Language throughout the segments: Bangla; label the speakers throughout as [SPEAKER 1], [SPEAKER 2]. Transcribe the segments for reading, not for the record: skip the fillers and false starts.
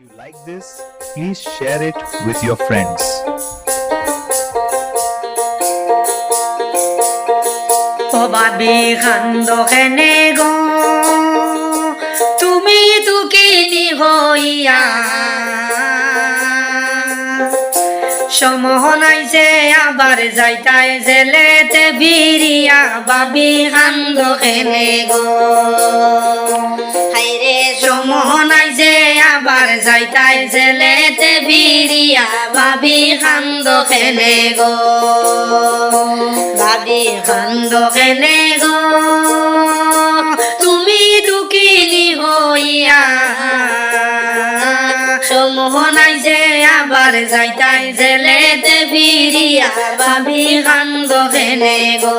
[SPEAKER 1] you like this, please share it with your friends.
[SPEAKER 2] ও ভাবি কান্দ কেনে গো তুমি দুঃখিনী হইয়া সমহনাইছে আবার যাইতাই জেলেতে বিরিয়া ভাবি কান্দ কেনে গো হাইরে সমহনাইছে আবার যাইতাই জেলেতে বিরিয়া ভাবি কান্দ কেনে গো ভাবি কান্দ কেনে গো তুমি দুঃখিনী হইয়া সমহনাই যে আবার যাইতাই জেলেতে ফিরিয়া ভাবি কান্দ কেনে গো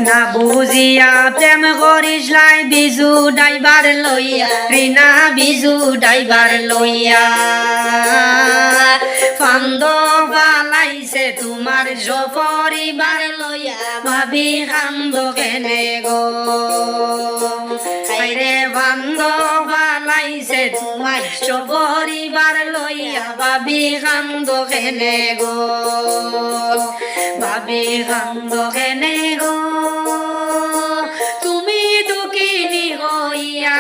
[SPEAKER 2] না বুঝিয়া প্রেম করিস লাই বিজু ডাইবার লইয়া রিনা বিজু ডাইবার লইয়া ফান্দ পালাইছে তোমার সপরিবার লইয়া ভাবি কান্দ কেনে গো আইরে ফান্দ পালাইছে তোমার সপরিবার লইয়া ভাবি কান্দ কেনে গো ভাবি কান্দ কেনে গো তুমি দুঃখিনী হইয়া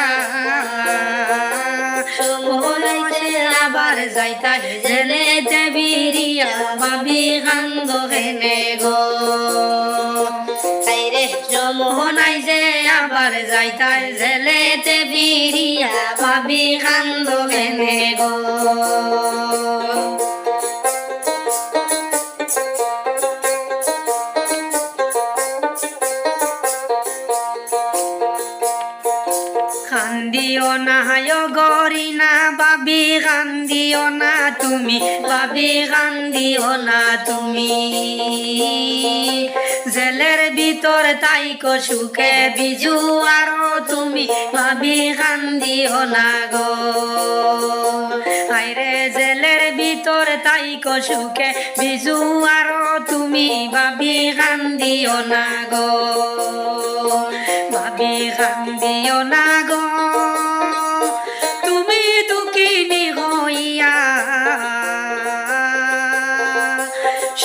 [SPEAKER 2] বলাইছে আবার যাইতা জেলেতে বিরিয়া ভাবি কান্দ কেনে গো আইরে সমহনাই যে আবার যাইতা জেলেতে বিরিয়া ভাবি কান্দ কেনে গো কান্দিও না গরি না ভাবি কান্দিও না তুমি ভাবি কান্দিও না তুমি জেলের ভিতর তাইকো সুখে বিজু আরো তুমি ভাবি কান্দিও না গো আইরে জেলের ভিতর তাইকো সুখে বিজু আরো তুমি ভাবি কান্দিও না গো ভাবি কান্দিও না গো তুমি দুঃখিনী হইয়া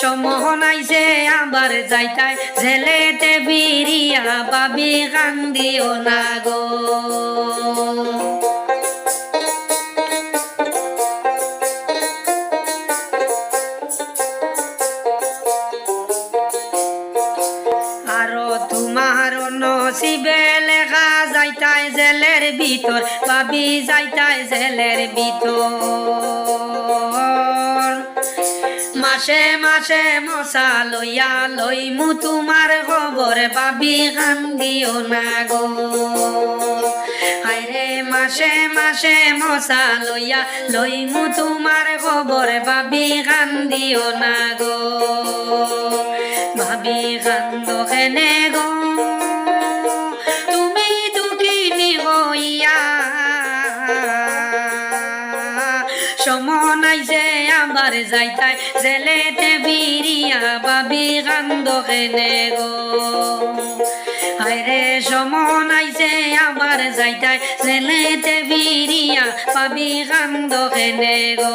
[SPEAKER 2] সমহনাইছে আবার যাইতাই জেলেতে বিরিয়া ভাবি কান্দিও না গো আরো তোমার নসিবে লেখা যাইতাই জেলের ভিতর ভাবি যাইতাই জেলের ভিতর মাসে মাসে মশা লইয়া লইমু তোমার খবর ভাবি কান্দিও না গো হায়রে মাসে মাসে মশা লইয়া লইমু তোমার খবর ভাবি কান্দিও না গো ভাবি কান্দ কেনে গো তুমি দুঃখিনী হইয়া সমনাইছে আবার যাইতাই জেলেতে বিরিয়া ভাবি কান্দ কেনে গো হায়রে সমনাইছে আবার যাইতাই জেলেতে বিরিয়া ভাবি কান্দ কেনে গো